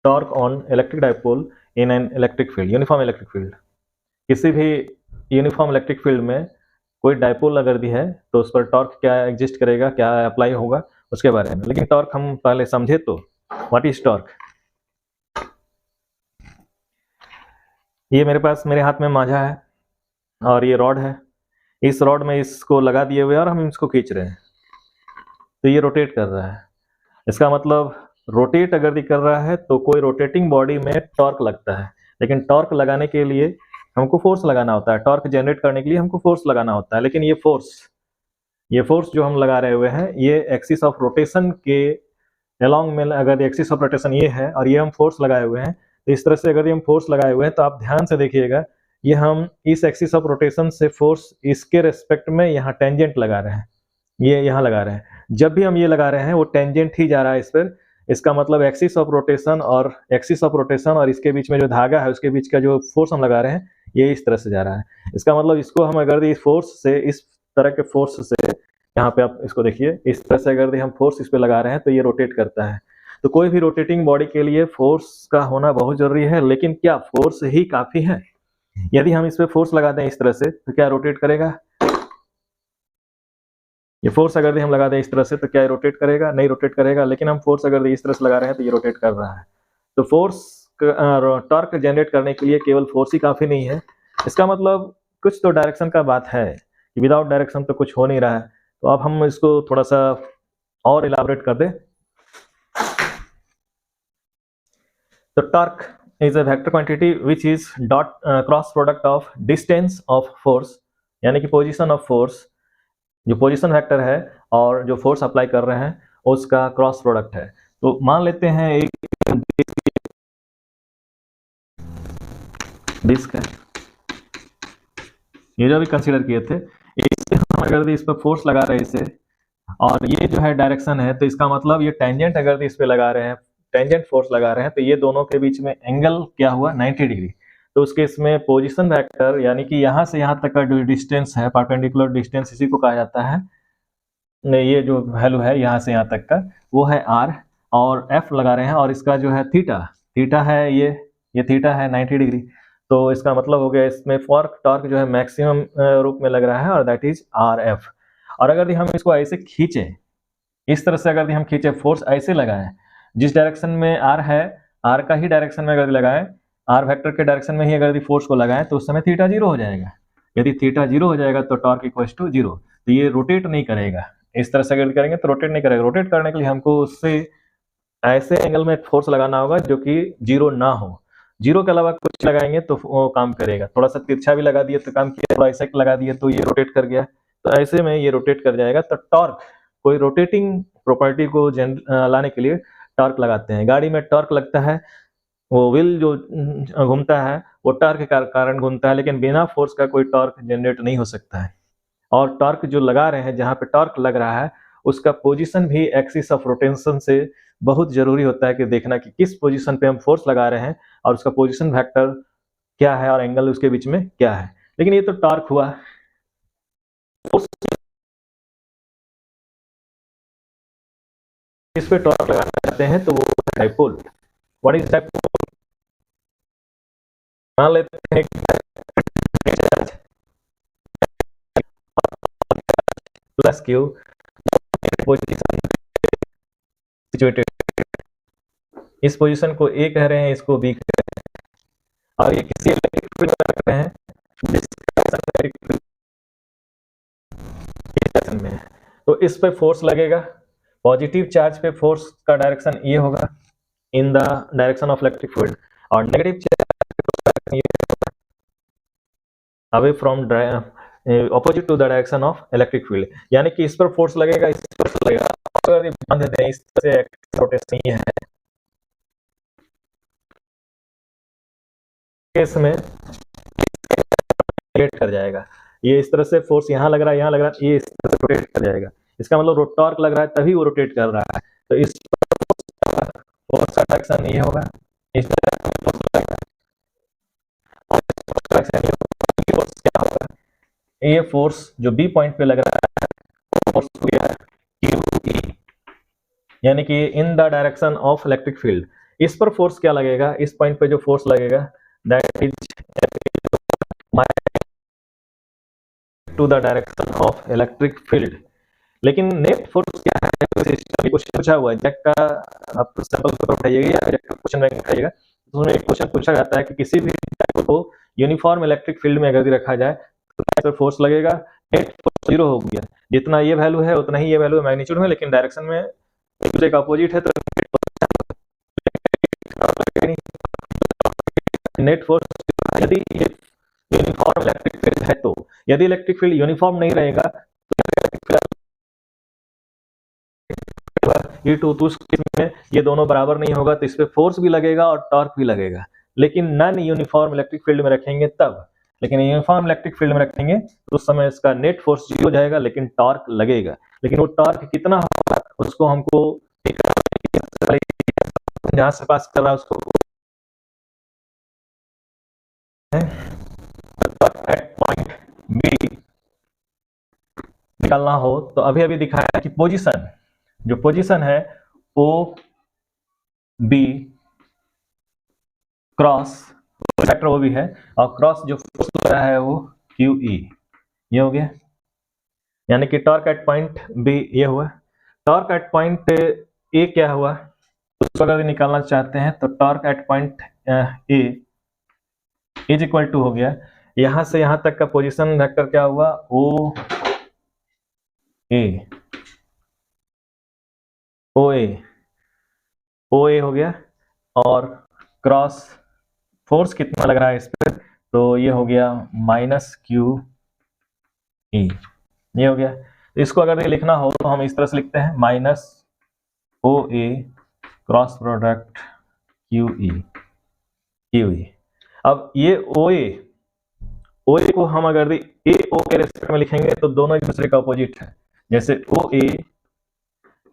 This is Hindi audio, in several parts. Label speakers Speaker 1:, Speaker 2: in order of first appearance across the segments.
Speaker 1: Torque on electric dipole in an electric field, uniform electric field. किसी भी यूनिफॉर्म इलेक्ट्रिक फील्ड में कोई डाइपोल अगर दी है तो उस पर टॉर्क क्या एग्जिस्ट करेगा, क्या अप्लाई होगा, उसके बारे में। लेकिन टॉर्क हम पहले समझे तो व्हाट इज टॉर्क। ये मेरे पास मेरे हाथ में मांझा है और ये रॉड है। इस रॉड में इसको लगा दिए हुए और हम इसको खींच रहे हैं तो ये रोटेट कर रहा है। इसका मतलब रोटेट अगर कर रहा है तो कोई रोटेटिंग बॉडी में टॉर्क लगता है, लेकिन टॉर्क लगाने के लिए हमको फोर्स लगाना होता है, टॉर्क जनरेट करने के लिए हमको फोर्स लगाना होता है। लेकिन ये फोर्स जो हम लगा रहे हुए हैं ये एक्सिस ऑफ रोटेशन के अलोंग में, अगर एक्सिस ऑफ रोटेशन ये है और ये हम फोर्स लगाए हुए हैं, तो इस तरह से अगर हम फोर्स लगाए हुए हैं तो आप ध्यान से देखिएगा, ये हम इस एक्सिस ऑफ रोटेशन से फोर्स इसके रेस्पेक्ट में यहाँ टेंजेंट लगा रहे हैं, ये यहाँ लगा रहे हैं। जब भी हम ये लगा रहे हैं वो टेंजेंट ही जा रहा है इस पर। इसका मतलब एक्सिस ऑफ रोटेशन और इसके बीच में जो धागा है उसके बीच का जो फोर्स हम लगा रहे हैं ये इस तरह से जा रहा है। इसका मतलब इसको हम अगर इस फोर्स से, इस तरह के फोर्स से, यहाँ पे आप इसको देखिए, इस तरह से अगर हम फोर्स इस पे लगा रहे हैं तो ये रोटेट करता है। तो कोई भी रोटेटिंग बॉडी के लिए फोर्स का होना बहुत जरूरी है। लेकिन क्या फोर्स ही काफी है? यदि हम इस पे फोर्स लगा दें इस तरह से तो क्या रोटेट करेगा? ये फोर्स अगर हम लगा दें इस तरह से तो क्या रोटेट करेगा? नहीं रोटेट करेगा। लेकिन हम फोर्स अगर इस तरह से लगा रहे हैं तो ये रोटेट कर रहा है। तो फोर्स टॉर्क जनरेट करने के लिए केवल फोर्स ही काफी नहीं है। इसका मतलब कुछ तो डायरेक्शन का बात है, विदाउट डायरेक्शन तो कुछ हो नहीं रहा है। तो अब हम इसको थोड़ा सा और इलाबोरेट कर दें। तो torque is a vector quantity which is dot cross product of distance of force, यानी कि पोजीशन ऑफ फोर्स, जो पोजीशन वेक्टर है और जो फोर्स अप्लाई कर रहे हैं उसका क्रॉस प्रोडक्ट है। तो मान लेते हैं एक डिस्क है, ये जो भी कंसीडर किए थे, इससे हम अगर इस पर फोर्स लगा रहे हैं इसे, और ये जो है डायरेक्शन है, तो इसका मतलब ये टेंजेंट अगर इस पे लगा रहे हैं, टेंजेंट फोर्स लगा रहे हैं, तो ये दोनों के बीच में एंगल क्या हुआ? 90 डिग्री। तो उसके इसमें पोजीशन वेक्टर, यानी कि यहाँ से यहाँ तक का जो डिस्टेंस है, परपेंडिकुलर डिस्टेंस, इसी को कहा जाता है, नहीं ये जो वैल्यू है यहाँ से यहाँ तक का वो है r, और f लगा रहे हैं, और इसका जो है थीटा है, ये थीटा है 90 डिग्री। तो इसका मतलब हो गया इसमें टॉर्क जो है मैक्सिमम रूप में लग रहा है, और दैट इज RF। और अगर हम इसको ऐसे खींचे, इस तरह से अगर हम खींचे, फोर्स ऐसे लगाएं, जिस डायरेक्शन में r है, r का ही डायरेक्शन में अगर लगाएं, r वेक्टर के डायरेक्शन में ही अगर फोर्स को लगाएं तो उस समय थीटा 0 हो जाएगा। यदि थीटा 0 हो जाएगा तो टॉर्क इक्वल्स टू 0। तो ये रोटेट नहीं करेगा। इस तरह से अगर करेंगे तो रोटेट नहीं करेगा। रोटेट करने के लिए हमको उससे ऐसे एंगल में फोर्स लगाना होगा जो कि 0 ना हो। 0 के अलावा कुछ लगाएंगे तो वो काम करेगा। थोड़ा सा तिरछा भी लगा दिए तो काम किया, थोड़ा ऐसा लगा दिए तो ये रोटेट कर गया। तो ऐसे में ये रोटेट कर जाएगा। तो टॉर्क, कोई रोटेटिंग प्रॉपर्टी को लाने के लिए टॉर्क लगाते हैं। गाड़ी में टॉर्क लगता है, वो व्हील जो घूमता है वो टॉर्क के कारण घूमता है, लेकिन बिना फोर्स का कोई टॉर्क जनरेट नहीं हो सकता है। और टॉर्क जो लगा रहे हैं, जहां पे टॉर्क लग रहा है, उसका पोजीशन भी एक्सिस ऑफ रोटेशन से बहुत जरूरी होता है कि देखना कि किस पोजीशन पे हम फोर्स लगा रहे हैं और उसका पोजीशन वेक्टर क्या है और एंगल उसके बीच में क्या है। लेकिन ये तो टॉर्क हुआ। इस पे टॉर्क लगाना चाहते हैं तो वो डाइपोल। What is dipole? मान लेते हैं प्लस क्यू पोजीशन सिचुएटेड, इस पोजीशन को ए कह रहे हैं, इसको बी कह रहे हैं, और ये किसी इलेक्ट्रिक फील्ड में रख रहे हैं में है। तो इस पे फोर्स लगेगा। पॉजिटिव चार्ज पे फोर्स का डायरेक्शन ये होगा, in the direction of electric field, और नेगेटिव चार्ज ये होगा away from opposite to the direction of electric field. यानी कि इस पर फोर्स लगेगा, इस पर लगेगा। अगर ये बांध दें इस तरह से, रोटेशन ये है, केस में रोटेट कर जाएगा। ये इस तरह से फोर्स यहाँ लग रहा है, यहाँ लग रहा है, ये इस तरह से रोटेट कर जाएगा। इसका मतलब टॉर्क लग रहा है तभी वो रोटेट कर रहा है। तो इस फोर्स का डायरेक्शन ये होगा, इस तरह से फोर्स लगेगा, और इस फोर्स का डायरेक्शन ये होगा। फोर्स क्या होगा? ये फोर्स जो बी पॉइंट पे लग रहा है, फोर्स हो गया QE, यानी कि इन the direction of electric field. इस पर फोर्स क्या लगेगा, इस पॉइंट पे जो फोर्स लगेगा that is to the direction of electric field. लेकिन नेट फोर्स क्या है, क्वेश्चन पूछा हुआ है जैक का, आप सैंपल पेपर उठाइएगा या जैक का क्वेश्चन बैंक उठाइएगा, तो उसमें एक क्वेश्चन पूछा जाता है कि किसी भी डायोड को यूनिफॉर्म इलेक्ट्रिक फील्ड में अगर रखा जाए तो इस पर फोर्स लगेगा, नेट फोर्स 0 हो गया, जितना ये वैल्यू है उतना ही ये वैल्यू है मैग्नीट्यूड में, लेकिन डायरेक्शन में एक दूसरे का अपोजिट है तो नेट फोर्स यदि यूनिफॉर्म इलेक्ट्रिक फील्ड है तो, यदि इलेक्ट्रिक फील्ड यूनिफॉर्म नहीं रहेगा ये तो उस केस में ये दोनों बराबर नहीं होगा, तो इस पे फोर्स भी लगेगा और टॉर्क भी लगेगा, लेकिन नॉन यूनिफॉर्म इलेक्ट्रिक फील्ड में रखेंगे तब, लेकिन यूनिफॉर्म इलेक्ट्रिक फील्ड में रखेंगे तो उस समय इसका नेट फोर्स 0 हो जाएगा लेकिन टॉर्क लगेगा। लेकिन वो टॉर्क कितना होगा उसको हमको जहां से पास कर रहा है उसको पॉइंट बी निकालना हो तो अभी अभी दिखाया कि पोजीशन, जो पोजीशन है ओ बी क्रॉस वेक्टर वो भी है, और क्रॉस जो फोर्स लग रहा है वो क्यू ई, ये हो गया, यानी कि टॉर्क एट पॉइंट बी ये हुआ। टॉर्क एट पॉइंट ए क्या हुआ, उसको अगर निकालना चाहते हैं तो torque at point A is equal to हो गया, यहां से यहां तक का पोजीशन वेक्टर क्या हुआ ओ ए, ओ ए, ओ ए हो गया, और क्रॉस फोर्स कितना लग रहा है इस पर, तो ये हो गया माइनस क्यू ई, ये हो गया। तो इसको अगर ये लिखना हो तो हम इस तरह से लिखते हैं minus o a cross product q e, q e. अब ये ओ ए को हम अगर ए ओ के रेस्पेक्ट में लिखेंगे तो दोनों एक दूसरे का अपोजिट है, जैसे ओ ए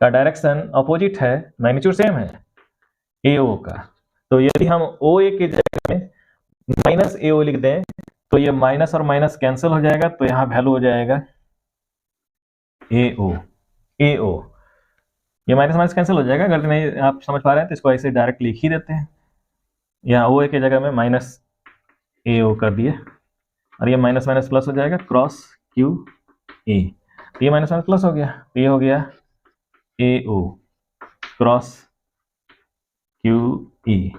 Speaker 1: का डायरेक्शन अपोजिट है, मैग्नीट्यूड सेम है ए ओ का, तो यदि हम ओ ए के जगह में माइनस ए ओ लिख दें तो ये माइनस और माइनस कैंसिल हो जाएगा, तो यहाँ वैल्यू हो जाएगा ए ओ, ए ओ, ये माइनस माइनस कैंसिल हो जाएगा। अगर नहीं आप समझ पा रहे हैं तो इसको ऐसे डायरेक्ट लिख ही देते हैं, यहाँ ओ ए की जगह में माइनस ए ओ कर दिए, और ये माइनस माइनस प्लस हो जाएगा क्रॉस क्यू ए, ये माइनस माइनस प्लस हो गया, ये हो गया ए ओ क्रॉस क्यू ई,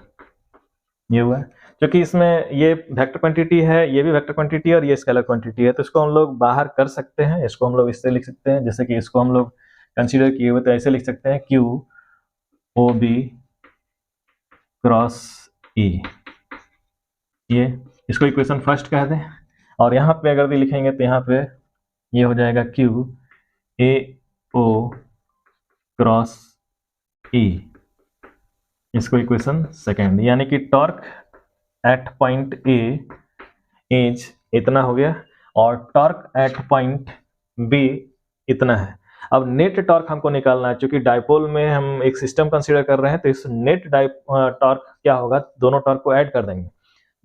Speaker 1: ये हुआ। क्योंकि इसमें ये वेक्टर क्वांटिटी है, ये भी वेक्टर क्वांटिटी है और ये स्केलर क्वांटिटी है, तो इसको हम लोग बाहर कर सकते हैं, इसको हम लोग इससे लिख सकते हैं, जैसे कि इसको हम लोग कंसीडर किए हुए तो ऐसे लिख सकते हैं Q O b cross e, ये इसको इक्वेशन फर्स्ट कह दें, और यहाँ पे अगर भी लिखेंगे तो यहाँ पे ये हो जाएगा क्यू ए ओ क्रॉस ई, इसको इक्वेशन सेकेंड, यानी कि torque at point A is इतना हो गया और टॉर्क एट पॉइंट बी इतना है। अब नेट टॉर्क हमको निकालना है, क्योंकि डाइपोल में हम एक सिस्टम कंसीडर कर रहे हैं, तो इस नेट टॉर्क क्या होगा, दोनों टॉर्क को ऐड कर देंगे,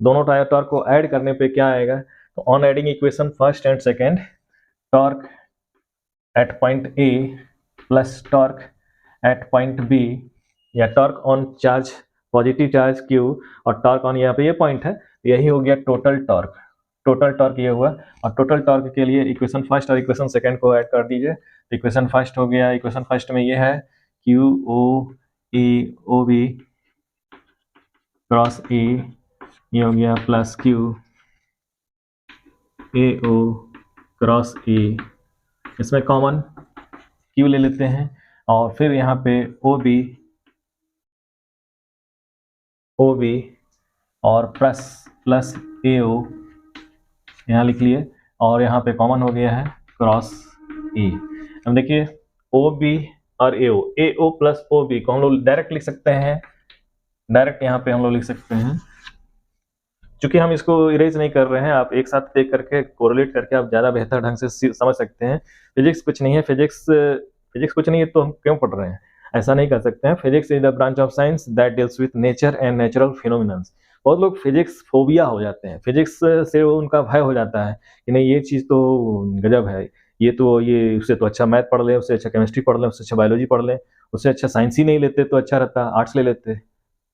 Speaker 1: दोनों टॉर्क को ऐड करने पे क्या आएगा, तो on adding equation first and second, torque at point a plus torque at point b, या torque on charge positive charge q और टॉर्क ऑन यहाँ पे ये पॉइंट है, यही हो गया टोटल टॉर्क, टोटल टॉर्क ये हुआ। और टोटल टॉर्क के लिए इक्वेशन फर्स्ट और इक्वेशन सेकंड को ऐड कर दीजिए, तो इक्वेशन फर्स्ट हो गया, इक्वेशन फर्स्ट में ये है q o e o b cross e, ये हो गया plus q a o cross e, इसमें कॉमन क्यू ले लेते हैं, और फिर यहाँ पे ओ बी और प्लस ए ओ यहाँ लिख लिए, और यहाँ पे कॉमन हो गया है क्रॉस ई। अब देखिए ओ बी और ए ओ प्लस ओ बी को हम लोग डायरेक्ट लिख सकते हैं, डायरेक्ट यहाँ पे हम लोग लिख सकते हैं, क्योंकि हम इसको इरेज नहीं कर रहे हैं, आप एक साथ देख करके कोरिलेट करके आप ज़्यादा बेहतर ढंग से समझ सकते हैं। फिजिक्स कुछ नहीं है, फिजिक्स कुछ नहीं है तो हम क्यों पढ़ रहे हैं, ऐसा नहीं कर सकते हैं। Physics is the branch of science that deals with nature and natural phenomenons. बहुत लोग फिजिक्स फोबिया हो जाते हैं, फिजिक्स से उनका भय हो जाता है कि नहीं ये चीज़ तो गजब है, ये उससे तो अच्छा मैथ पढ़ लें, उससे अच्छा केमिस्ट्री पढ़ लें, उससे अच्छा बायोलॉजी पढ़ लें, उससे अच्छा साइंस ही नहीं लेते तो अच्छा रहता, आर्ट्स ले लेते।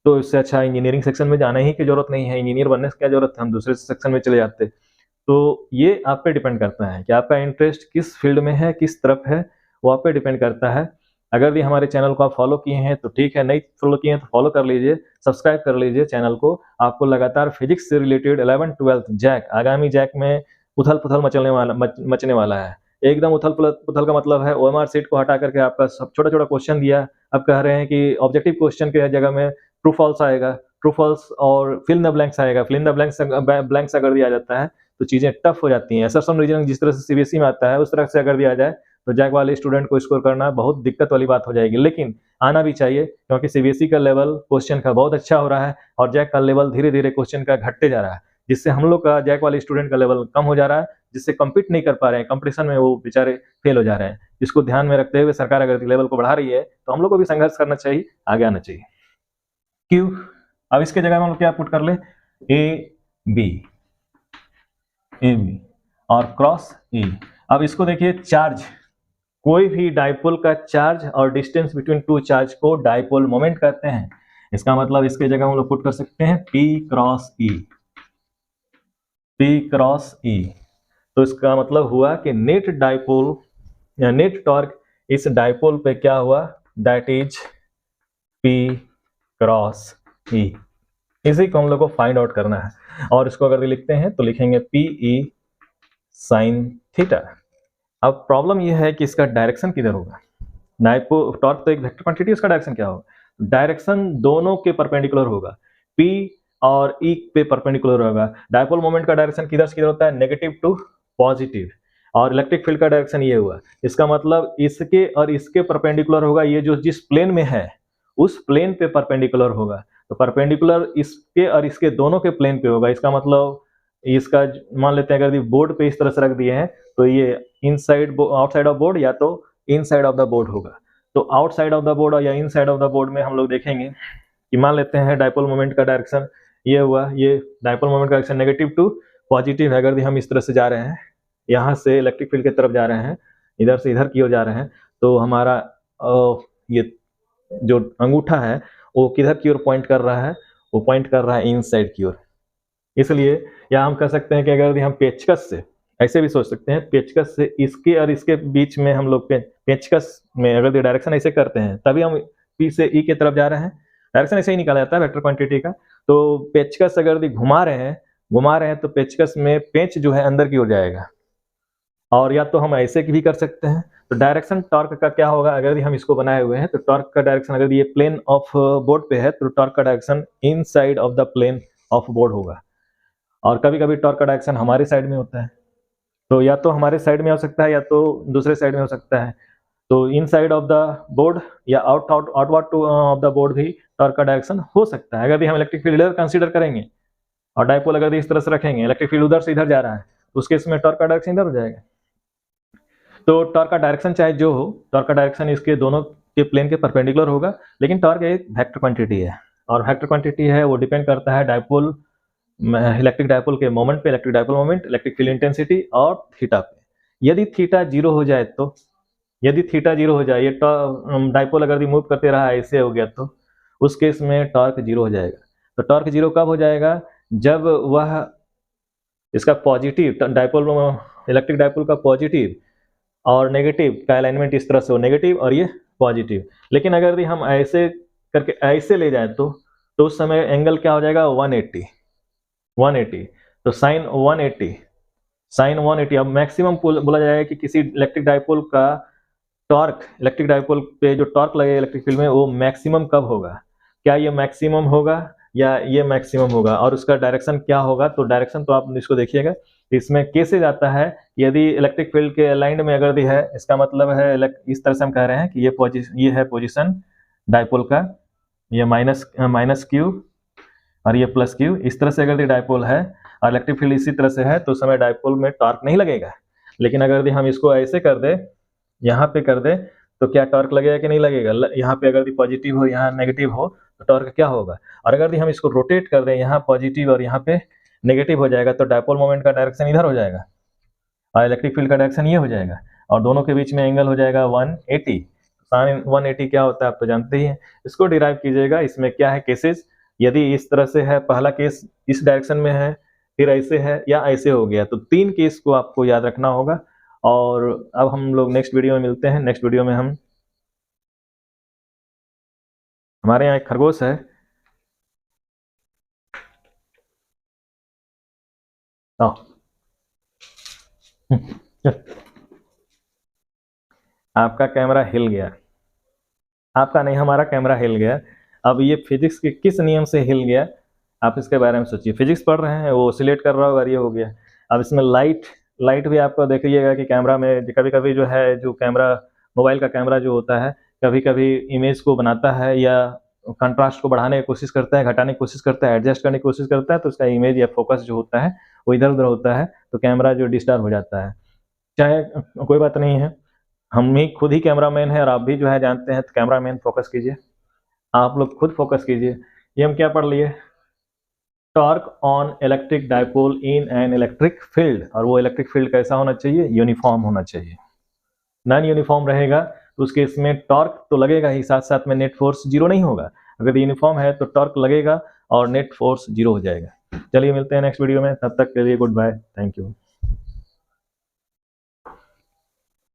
Speaker 1: तो इससे अच्छा इंजीनियरिंग सेक्शन में जाना ही की जरूरत नहीं है, इंजीनियर बनने से क्या जरूरत है, हम दूसरे सेक्शन में चले जाते। तो ये आप पे डिपेंड करता है कि आपका इंटरेस्ट किस फील्ड में है, किस तरफ है, वो आप पे डिपेंड करता है। अगर भी हमारे चैनल को आप फॉलो किए हैं तो ठीक है, नहीं फॉलो किए हैं तो फॉलो कर लीजिए, सब्सक्राइब कर लीजिए चैनल को। आपको लगातार फिजिक्स से रिलेटेड 11th 12th जैक, आगामी जैक में उथल पुथल मचने वाला है। एकदम उथल पुथल का मतलब है ओएमआर सीट को हटा करके आपका सब छोटा छोटा क्वेश्चन दिया, अब कह रहे हैं कि ऑब्जेक्टिव क्वेश्चन के जगह में ट्रू फॉल्स आएगा, ट्रू फॉल्स और फिल इन द ब्लैंक्स आएगा। फिल इन द ब्लैंक्स अगर दिया जाता है तो चीजें टफ हो जाती हैं। असर्शन रीजनिंग जिस तरह से सीबीएसई में आता है उस तरह से अगर दिया जाए तो जैक वाले स्टूडेंट को स्कोर करना बहुत दिक्कत वाली बात हो जाएगी। लेकिन आना भी चाहिए, क्योंकि सीबीएसई का लेवल क्वेश्चन का बहुत अच्छा हो रहा है और जैक का लेवल धीरे धीरे क्वेश्चन का घटते जा रहा है, जिससे हम लोग का जैक वाले स्टूडेंट का लेवल कम हो जा रहा है, जिससे कम्पीट नहीं कर पा रहे हैं, कंपटीशन में वो बेचारे फेल हो जा रहे हैं। इसको ध्यान में रखते हुए सरकार अगर लेवल को बढ़ा रही है तो हम लोग को भी संघर्ष करना चाहिए, आगे आना चाहिए। क्यों? अब इसके जगह में हम लोग क्या पुट कर ले, ए बी और क्रॉस ई। अब इसको देखिए, चार्ज, कोई भी डाइपोल का चार्ज और डिस्टेंस बिटवीन टू चार्ज को डाइपोल मोमेंट कहते हैं। इसका मतलब इसके जगह हम लोग पुट कर सकते हैं P cross E, P cross E। तो इसका मतलब हुआ कि नेट डाइपोल या नेट टॉर्क इस डाइपोल पे क्या हुआ, that is P cross E। इसी को हम लोग को फाइंड आउट करना है और इसको अगर लिखते हैं तो लिखेंगे PE साइन थीटा। अब प्रॉब्लम यह है कि इसका डायरेक्शन किधर होगा, टॉर्क तो एक वेक्टर क्वांटिटी, इसका डायरेक्शन क्या होगा, डायरेक्शन दोनों के परपेंडिकुलर होगा, P और E पे परपेंडिकुलर होगा। डायपोल मोमेंट का डायरेक्शन किधर से किधर होता है, नेगेटिव टू पॉजिटिव, और इलेक्ट्रिक फील्ड का डायरेक्शन ये हुआ। इसका मतलब इसके और इसके परपेंडिकुलर होगा, ये जो जिस प्लेन में है उस प्लेन पे परपेंडिकुलर होगा। तो परपेंडिकुलर इसके और इसके दोनों के प्लेन पे होगा। इसका मतलब इसका मान लेते हैं अगर बोर्ड पे इस तरह से रख दिए हैं तो ये इनसाइड आउटसाइड ऑफ बोर्ड या तो इनसाइड ऑफ द बोर्ड होगा। तो आउटसाइड ऑफ द बोर्ड या इनसाइड ऑफ द बोर्ड में हम लोग देखेंगे कि मान लेते हैं डाइपोल मोमेंट का डायरेक्शन ये हुआ, ये डाइपोल मोमेंट का डायरेक्शन नेगेटिव टू पॉजिटिव है। अगर हम इस तरह से जा रहे हैं, यहाँ से इलेक्ट्रिक फील्ड की तरफ जा रहे हैं, इधर से इधर की ओर जा रहे हैं, तो हमारा ये जो अंगूठा है वो किधर की ओर पॉइंट कर रहा है, वो पॉइंट कर रहा है इनसाइड की ओर। इसलिए या हम कह सकते हैं कि अगर हम पेचकस से, ऐसे भी सोच सकते हैं, पेचकस से इसके और इसके बीच में हम लोग पेचकस में अगर डायरेक्शन ऐसे करते हैं तभी हम P से E की तरफ जा रहे हैं। डायरेक्शन ऐसे ही निकाला जाता है वेक्टर क्वांटिटी का। तो पेचकस अगर घुमा रहे हैं तो पेचकस में पेंच जो है अंदर की ओर जाएगा, और या तो हम ऐसे भी कर सकते हैं। तो डायरेक्शन टॉर्क का क्या होगा, अगर हम इसको बनाए हुए हैं तो टॉर्क का डायरेक्शन अगर ये प्लेन ऑफ बोर्ड पे है तो टॉर्क का direction inside of the plane of board होगा। और कभी कभी टॉर्क का डायरेक्शन हमारे साइड में होता है, तो या तो हमारे साइड में हो सकता है या तो दूसरे साइड में हो सकता है। तो इनसाइड ऑफ द बोर्ड या outward two of the board भी टॉर्क का डायरेक्शन हो सकता है। अगर हम इलेक्ट्रिक फील्ड इधर कंसीडर करेंगे और डाइपोल अगर इस तरह से रखेंगे, इलेक्ट्रिक फील्ड उधर से इधर जा रहा है, तो उस केस में टॉर्क का डायरेक्शन इधर हो जाएगा। तो टॉर्क का डायरेक्शन चाहे जो हो, टॉर्क का डायरेक्शन इसके दोनों के प्लेन के परपेंडिकुलर होगा। लेकिन टॉर्क एक वेक्टर क्वांटिटी है, और वेक्टर क्वांटिटी है वो डिपेंड करता है डाइपोल, इलेक्ट्रिक डाइपोल के मोमेंट पे, electric dipole moment, electric field intensity और थीटा पे। यदि थीटा जीरो हो जाए तो, यदि थीटा जीरो हो जाए, ये डाइपोल अगर मूव करते रहा ऐसे हो गया, तो उस केस में टॉर्क जीरो हो जाएगा। तो टॉर्क जीरो कब हो जाएगा, जब वह इसका पॉजिटिव डाइपोल, इलेक्ट्रिक डाइपोल का पॉजिटिव और नेगेटिव का अलाइनमेंट इस तरह से हो, नेगेटिव और ये पॉजिटिव। लेकिन अगर हम ऐसे करके ऐसे ले जाए तो उस समय एंगल क्या हो जाएगा, 180। तो साइन 180। अब मैक्सिमम बोला जाएगा कि किसी इलेक्ट्रिक डाइपोल का टॉर्क, इलेक्ट्रिक डाइपोल पे जो टॉर्क लगेगा इलेक्ट्रिक फील्ड में, वो मैक्सिमम कब होगा, क्या ये मैक्सिमम होगा या ये मैक्सिमम होगा, और उसका डायरेक्शन क्या होगा। तो डायरेक्शन तो आप इसको देखिएगा, इसमें कैसे जाता है, यदि इलेक्ट्रिक फील्ड के अलाइंड में अगर भी है, इसका मतलब है इस तरह से हम कह रहे हैं कि ये है पोजीशन डाइपोल का, ये माइनस क्यू और ये प्लस क्यू। इस तरह से अगर डाइपोल है और इलेक्ट्रिक फील्ड इसी तरह से है तो उस समय डाइपोल में टॉर्क नहीं लगेगा। लेकिन अगर हम इसको ऐसे कर दे, यहाँ पे कर दे, तो क्या टॉर्क लगेगा कि नहीं लगेगा। यहाँ पे अगर पॉजिटिव हो, यहाँ नेगेटिव हो, तो टॉर्क क्या होगा। और अगर हम इसको रोटेट कर दें, यहाँ पॉजिटिव और यहाँ पे नेगेटिव हो जाएगा, तो डाइपोल मोमेंट का डायरेक्शन इधर हो जाएगा और इलेक्ट्रिक फील्ड का डायरेक्शन ये हो जाएगा, और दोनों के बीच में एंगल हो जाएगा 180। साइन 180 क्या होता है आप तो जानते ही हैं, इसको डिराइव कीजिएगा। इसमें क्या है केसेस, यदि इस तरह से है, पहला केस इस डायरेक्शन में है, फिर ऐसे है या ऐसे हो गया, तो 3 केस को आपको याद रखना होगा। और अब हम लोग नेक्स्ट वीडियो में मिलते हैं। नेक्स्ट वीडियो में हम, हमारे यहाँ एक खरगोश है, आओ। आपका कैमरा हिल गया, आपका नहीं, हमारा कैमरा हिल गया। अब ये फिजिक्स के किस नियम से हिल गया, आप इसके बारे में सोचिए। फिजिक्स पढ़ रहे हैं, वो ऑसिलेट कर रहा होगा, ये हो गया। अब इसमें लाइट, लाइट भी आपको देखिएगा कि कैमरा में कभी कभी जो है, जो कैमरा, मोबाइल का कैमरा जो होता है, कभी कभी इमेज को बनाता है या कंट्रास्ट को बढ़ाने की कोशिश करता है, घटाने की कोशिश करता है, एडजस्ट करने की कोशिश करता है, तो उसका इमेज या फोकस जो होता है वो इधर उधर होता है, तो कैमरा जो डिस्टर्ब हो जाता है। चाहे कोई बात नहीं है, हम ही खुद ही कैमरामैन है और आप भी जो है जानते हैं, तो कैमरामैन फोकस कीजिए, आप लोग खुद फोकस कीजिए। ये हम क्या पढ़ लिए, torque on electric dipole in an electric field, और वो इलेक्ट्रिक फील्ड कैसा होना चाहिए, यूनिफॉर्म होना चाहिए। नॉन यूनिफॉर्म रहेगा तो उसके इसमें टॉर्क तो लगेगा ही, साथ साथ में नेट फोर्स जीरो नहीं होगा। अगर यूनिफॉर्म है तो टॉर्क लगेगा और नेट फोर्स जीरो हो जाएगा। चलिए मिलते हैं नेक्स्ट वीडियो में, तब तक के लिए गुड बाय, थैंक यू।